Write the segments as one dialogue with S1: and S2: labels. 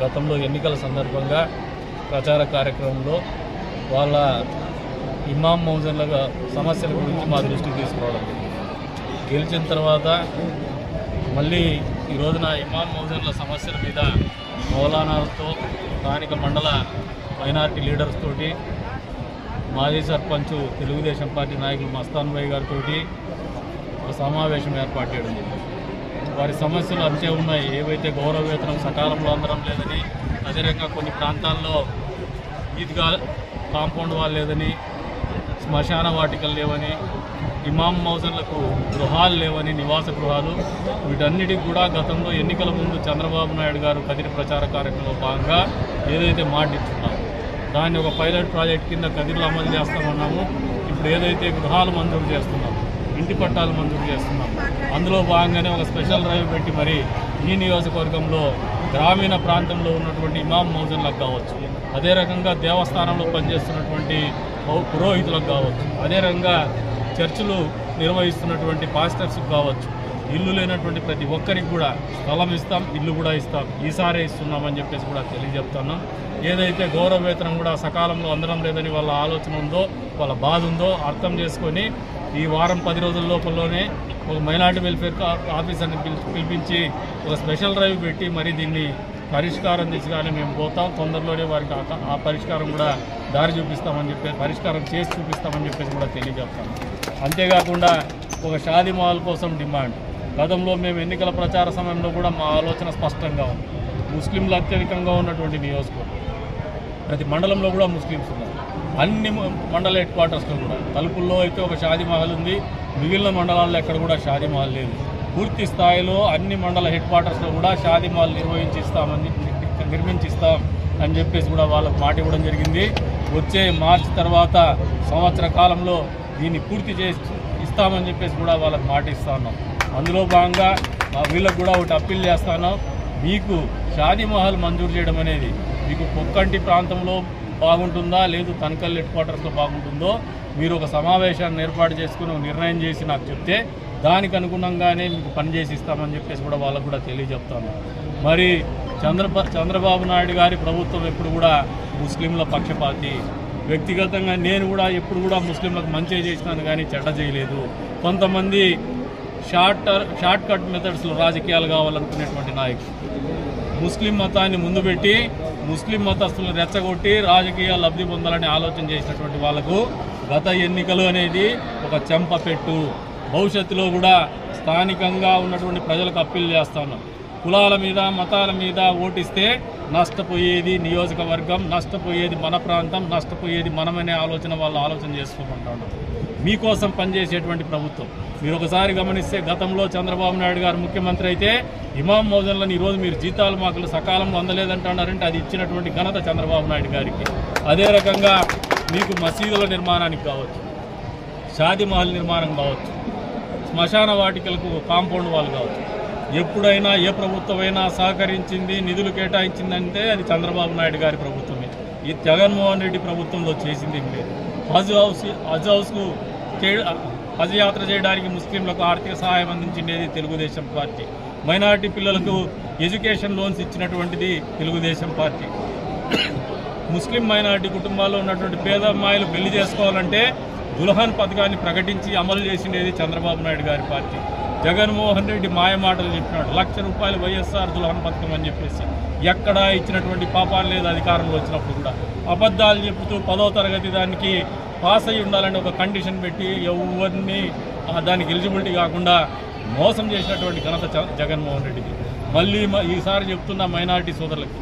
S1: గతంలో ఎన్నికల సందర్భంగా ప్రచార కార్యక్రమంలో వాళ్ళ ఇమాం మౌజన్ల సమస్యల గురించి మా దృష్టికి తీసుకురావడం గెలిచిన తర్వాత మళ్ళీ ఈ రోజున ఇమాం మౌజన్ల సమస్యల మీద మౌలానాలతో స్థానిక మండల మైనారిటీ లీడర్స్ తోటి మాజీ సర్పంచ్ తెలుగుదేశం పార్టీ నాయకులు మస్తాన్ భాయ్ గారితో ఒక సమావేశం ఏర్పాటు చేయడం జరిగింది. వారి సమస్యలు అంతే ఉన్నాయి. ఏవైతే గౌరవ వేతనం సకాలంలో అందడం లేదని, అదేవిధంగా కొన్ని ప్రాంతాల్లో ఈద్గా కాంపౌండ్ వాల్ లేదని, శ్మశాన వాటికలు లేవని, ఇమాం మౌజన్లకు గృహాలు లేవని, నివాస గృహాలు, వీటన్నిటికి కూడా గతంలో ఎన్నికల ముందు చంద్రబాబు నాయుడు గారు కదిరి ప్రచార కార్యక్రమంలో భాగంగా ఏదైతే మాట ఇచ్చున్నామో దాన్ని ఒక పైలట్ ప్రాజెక్ట్ కింద కదిరిలో అమలు చేస్తామన్నాము. ఇప్పుడు ఏదైతే గృహాలు మంజూరు చేస్తున్నాము, ఇంటి పట్టాలు మంజూరు చేస్తున్నాము, అందులో భాగంగానే ఒక స్పెషల్ డ్రైవ్ పెట్టి మరి ఈ నియోజకవర్గంలో గ్రామీణ ప్రాంతంలో ఉన్నటువంటి ఇమాం మౌజన్లకు కావచ్చు, అదే రకంగా దేవస్థానంలో పనిచేస్తున్నటువంటి పురోహితులకు కావచ్చు, అదే రకంగా చర్చిలు నిర్వహిస్తున్నటువంటి పాస్టర్స్కి కావచ్చు, ఇల్లు లేనటువంటి ప్రతి ఒక్కరికి కూడా స్థలం ఇస్తాం, ఇల్లు కూడా ఇస్తాం, ఈసారే ఇస్తున్నామని చెప్పేసి కూడా తెలియజెప్తున్నాం. ఏదైతే గౌరవ వేతనం కూడా సకాలంలో అందడం లేదని వాళ్ళ ఆలోచన ఉందో, వాళ్ళ బాధ ఉందో అర్థం చేసుకొని ఈ వారం 10 రోజుల లోపలనే ఒక మైనార్టీ వెల్ఫేర్ ఆఫీసర్ని పిలిపించి ఒక స్పెషల్ డ్రైవ్ పెట్టి మరి దీన్ని పరిష్కారం దిశగానే మేము పోతాం. తొందరలోనే వారికి ఆ పరిష్కారం కూడా దారి చూపిస్తామని చెప్పి, పరిష్కారం చేసి చూపిస్తామని చెప్పేసి కూడా తెలియజేస్తాం. అంతేకాకుండా ఒక షాదీ మహల్ కోసం డిమాండ్. గతంలో మేము ఎన్నికల ప్రచార సమయంలో కూడా మా ఆలోచన స్పష్టంగా ఉంది. ముస్లింలు అత్యధికంగా ఉన్నటువంటి నియోజకవర్గం, ప్రతి మండలంలో కూడా ముస్లిమ్స్ ఉన్నారు. అన్ని మండల హెడ్ క్వార్టర్స్లో కూడా తలుపుల్లో అయితే ఒక షాదీ మహల్ ఉంది, మిగిలిన మండలాల్లో ఎక్కడ కూడా షాదీ మహల్ లేదు. పూర్తి స్థాయిలో అన్ని మండల హెడ్ క్వార్టర్స్లో కూడా షాదీ మహల్ నిర్మించిస్తాం అని చెప్పేసి కూడా వాళ్ళకు మాట ఇవ్వడం జరిగింది. వచ్చే మార్చి తర్వాత సంవత్సర కాలంలో దీన్ని పూర్తి చేసి ఇస్తామని చెప్పేసి కూడా వాళ్ళకి మాట ఇస్తా ఉన్నాం. అందులో భాగంగా వీళ్ళకు కూడా ఒకటి అప్పీల్ చేస్తాను. మీకు షాదీ మహల్ మంజూరు చేయడం అనేది మీకు పొక్కంటి ప్రాంతంలో బాగుంటుందా, లేదు తనకల్ హెడ్ క్వార్టర్స్లో బాగుంటుందో మీరు ఒక సమావేశాన్ని ఏర్పాటు చేసుకుని నిర్ణయం చేసి నాకు చెప్తే దానికి అనుగుణంగానే మీకు పనిచేసి ఇస్తామని చెప్పేసి కూడా వాళ్ళకు కూడా తెలియజెప్తాను. మరి చంద్రబాబు నాయుడు గారి ప్రభుత్వం ఎప్పుడు కూడా ముస్లింల పక్షపాతి. వ్యక్తిగతంగా నేను కూడా ఎప్పుడు కూడా ముస్లింలకు మంచి చేసినాను కానీ చెడ్డ చేయలేదు. కొంతమంది షార్ట్ కట్ మెథడ్స్లో రాజకీయాలు కావాలనుకునేటువంటి నాయకులు ముస్లిం మతాన్ని ముందు పెట్టి ముస్లిం మతస్థులను రెచ్చగొట్టి రాజకీయ లబ్ధి పొందాలని ఆలోచన చేసినటువంటి వాళ్లకు గత ఎన్నికలు అనేది ఒక చెంపపెట్టు. భవిష్యత్తులో కూడా స్థానికంగా ఉన్నటువంటి ప్రజలకు అప్పీల్ చేస్తాను. కులాల మీద మతాల మీద ఓటిస్తే నష్టపోయేది నియోజకవర్గం, నష్టపోయేది మన ప్రాంతం, నష్టపోయేది మనమనే ఆలోచన వాళ్ళు ఆలోచన చేసుకోమంటాను. మీకోసం పనిచేసేటువంటి ప్రభుత్వం. మీరు ఒకసారి గమనిస్తే గతంలో చంద్రబాబు నాయుడు గారు ముఖ్యమంత్రి అయితే ఇమాం మౌజన్లను ఈరోజు మీరు జీతాలు మాకులు సకాలంలో అందలేదంటున్నారంటే అది ఇచ్చినటువంటి ఘనత చంద్రబాబు నాయుడు గారికి. అదే రకంగా మీకు మసీదుల నిర్మాణానికి కావచ్చు, షాదీ మహల్ నిర్మాణం కావచ్చు, శ్మశాన వాటికలకు కాంపౌండ్ వాళ్ళు కావచ్చు, ఎప్పుడైనా ఏ ప్రభుత్వమైనా సహకరించింది, నిధులు కేటాయించిందంటే అది చంద్రబాబు నాయుడు గారి ప్రభుత్వమే. ఈ జగన్మోహన్ రెడ్డి ప్రభుత్వంలో చేసింది లేదు. హజ్ హౌస్కు హజ్ యాత్ర చేయడానికి ముస్లింలకు ఆర్థిక సహాయం అందించిండేది తెలుగుదేశం పార్టీ. మైనారిటీ పిల్లలకు ఎడ్యుకేషన్ లోన్స్ ఇచ్చినటువంటిది తెలుగుదేశం పార్టీ. ముస్లిం మైనారిటీ కుటుంబాల్లో ఉన్నటువంటి పేద అమ్మాయిలు పెళ్లి చేసుకోవాలంటే దుల్హన్ పథకాన్ని ప్రకటించి అమలు చేసిండేది చంద్రబాబు నాయుడు గారి పార్టీ. జగన్మోహన్ రెడ్డి మాయ మాటలు చెప్పినాడు, ₹1,00,000 వైఎస్ఆర్ దుల్హన్ పథకం అని చెప్పేసి. ఎక్కడా ఇచ్చినటువంటి పాపాలు లేదు. అధికారంలో వచ్చినప్పుడు కూడా అబద్ధాలు చెబుతూ 10వ తరగతి దానికి పాస్ అయ్యి ఉండాలని ఒక కండిషన్ పెట్టి ఎవరిని దానికి ఎలిజిబిలిటీ కాకుండా మోసం చేసినటువంటి ఘనత జగన్మోహన్ రెడ్డికి. మళ్ళీ ఈసారి చెప్తున్న మైనారిటీ సోదరులకి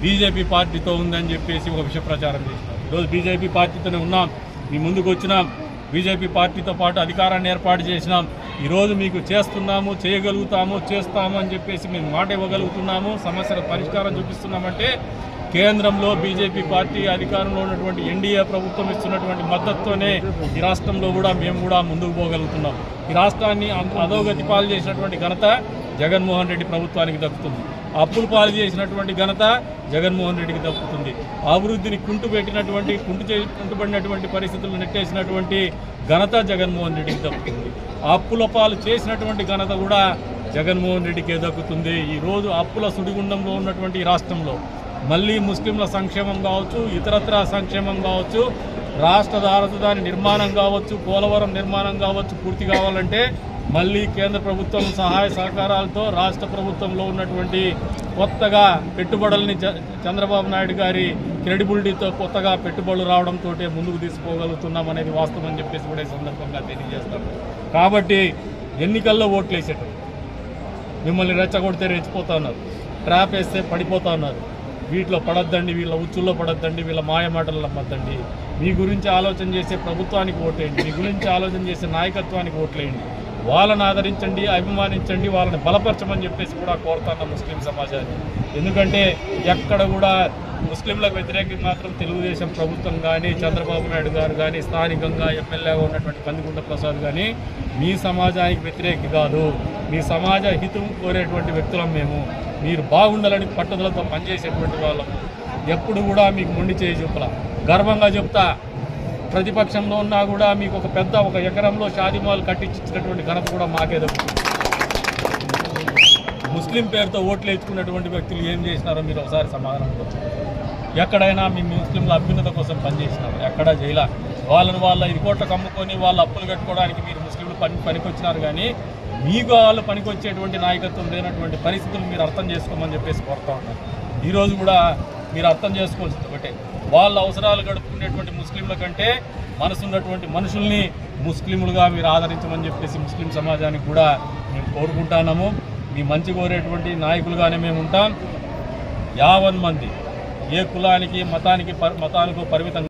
S1: బీజేపీ పార్టీతో ఉందని చెప్పేసి ఒక విషయ ప్రచారం చేసినారు. ఈరోజు బీజేపీ పార్టీతోనే ఉన్నాం, మీ ముందుకు వచ్చినాం, బీజేపీ పార్టీతో పాటు అధికారాన్ని ఏర్పాటు చేసినాం. ఈరోజు మీకు చేస్తున్నాము, చేయగలుగుతాము, చేస్తాము అని చెప్పేసి మేము మాట ఇవ్వగలుగుతున్నాము, సమస్యల పరిష్కారం చూపిస్తున్నామంటే కేంద్రంలో బీజేపీ పార్టీ అధికారంలో ఉన్నటువంటి ఎన్డీఏ ప్రభుత్వం ఇస్తున్నటువంటి మద్దతుతోనే ఈ రాష్ట్రంలో కూడా మేము కూడా ముందుకు పోగలుగుతున్నాం. ఈ రాష్ట్రాన్ని అధోగతి పాలు చేసినటువంటి ఘనత జగన్మోహన్ రెడ్డి ప్రభుత్వానికి దక్కుతుంది. అప్పులు పాలు చేసినటువంటి ఘనత జగన్మోహన్ రెడ్డికి దక్కుతుంది. అభివృద్ధిని కుంటుపడినటువంటి పరిస్థితులు నెట్టేసినటువంటి ఘనత జగన్మోహన్ రెడ్డికి దక్కుతుంది. అప్పుల పాలు చేసినటువంటి ఘనత కూడా జగన్మోహన్ రెడ్డికే దక్కుతుంది. ఈరోజు అప్పుల సుడిగుండంలో ఉన్నటువంటి ఈ రాష్ట్రంలో మళ్ళీ ముస్లింల సంక్షేమం కావచ్చు, ఇతరత్ర సంక్షేమం కావచ్చు, రాష్ట్ర రాజధాని నిర్మాణం కావచ్చు, పోలవరం నిర్మాణం కావచ్చు పూర్తి కావాలంటే మళ్ళీ కేంద్ర ప్రభుత్వం సహాయ సహకారాలతో రాష్ట్ర ప్రభుత్వంలో ఉన్నటువంటి కొత్తగా పెట్టుబడుల్ని చంద్రబాబు నాయుడు గారి క్రెడిబిలిటీతో కొత్తగా పెట్టుబడులు రావడంతో ముందుకు తీసుకోగలుగుతున్నాం అనేది వాస్తవం అని చెప్పేసి కూడా ఈ సందర్భంగా తెలియజేస్తాం. కాబట్టి ఎన్నికల్లో ఓట్లు వేసేటప్పుడు మిమ్మల్ని రెచ్చగొడితే రెచ్చిపోతా ఉన్నారు, ట్రాప్ వేస్తే పడిపోతా ఉన్నారు. వీటిలో పడద్దండి, వీళ్ళ ఉచ్చుల్లో పడద్దండి, వీళ్ళ మాయమాటలు నమ్మద్దండి. మీ గురించి ఆలోచన చేసే ప్రభుత్వానికి ఓటేయండి, మీ గురించి ఆలోచన చేసే నాయకత్వానికి ఓట్లేయండి, వాళ్ళని ఆదరించండి, అభిమానించండి, వాళ్ళని బలపరచమని చెప్పేసి కూడా కోరుతాను ముస్లిం సమాజాన్ని. ఎందుకంటే ఎక్కడ కూడా ముస్లింలకు వ్యతిరేకంగా మాత్రం తెలుగుదేశం ప్రభుత్వం కానీ, చంద్రబాబు నాయుడు గారు కానీ, స్థానికంగా ఎమ్మెల్యేగా ఉన్నటువంటి కందికుంట ప్రసాద్ కానీ మీ సమాజానికి వ్యతిరేకి కాదు. మీ సమాజ హితం కోరేటువంటి వ్యక్తులం మేము. మీరు బాగుండాలని పట్టుదలతో పనిచేసేటువంటి వాళ్ళం. ఎప్పుడు కూడా మీకు మొండి చేయి చూపలా, గర్వంగా చెప్తా. ప్రతిపక్షంలో ఉన్నా కూడా మీకు ఒక ఎకరంలో షాదీమాలు కట్టించినటువంటి ఘనత కూడా మాకే దక్కుతుంది. ముస్లిం పేరుతో ఓట్లు వేసుకున్నటువంటి వ్యక్తులు ఏం చేసినారో మీరు ఒకసారి సమాధానం చెప్పండి. ఎక్కడైనా మీ ముస్లింల అభ్యున్నత కోసం పనిచేసినారు? ఎక్కడా చేయలే. వాళ్ళ 5 కోట్లకు అమ్ముకొని వాళ్ళ అప్పులు కట్టుకోవడానికి మీరు ముస్లింలు పనికొచ్చినారు. కానీ మీకు వాళ్ళు పనికొచ్చేటువంటి నాయకత్వం లేనటువంటి పరిస్థితులు మీరు అర్థం చేసుకోమని చెప్పేసి కోరుతా ఉన్నారు. ఈరోజు కూడా మీరు అర్థం చేసుకోవాల్సింది ఒకటే, వాళ్ళ అవసరాలు గడుపుకునేటువంటి ముస్లింల కంటే మనసున్నటువంటి మనుషుల్ని ముస్లింలుగా మీరు ఆదరించమని చెప్పేసి ముస్లిం సమాజానికి కూడా మేము కోరుకుంటున్నాము. మీ మంచి కోరేటువంటి నాయకులుగానే మేము ఉంటాం. 50 మంది ఏ కులానికి మతానికి పరిమితం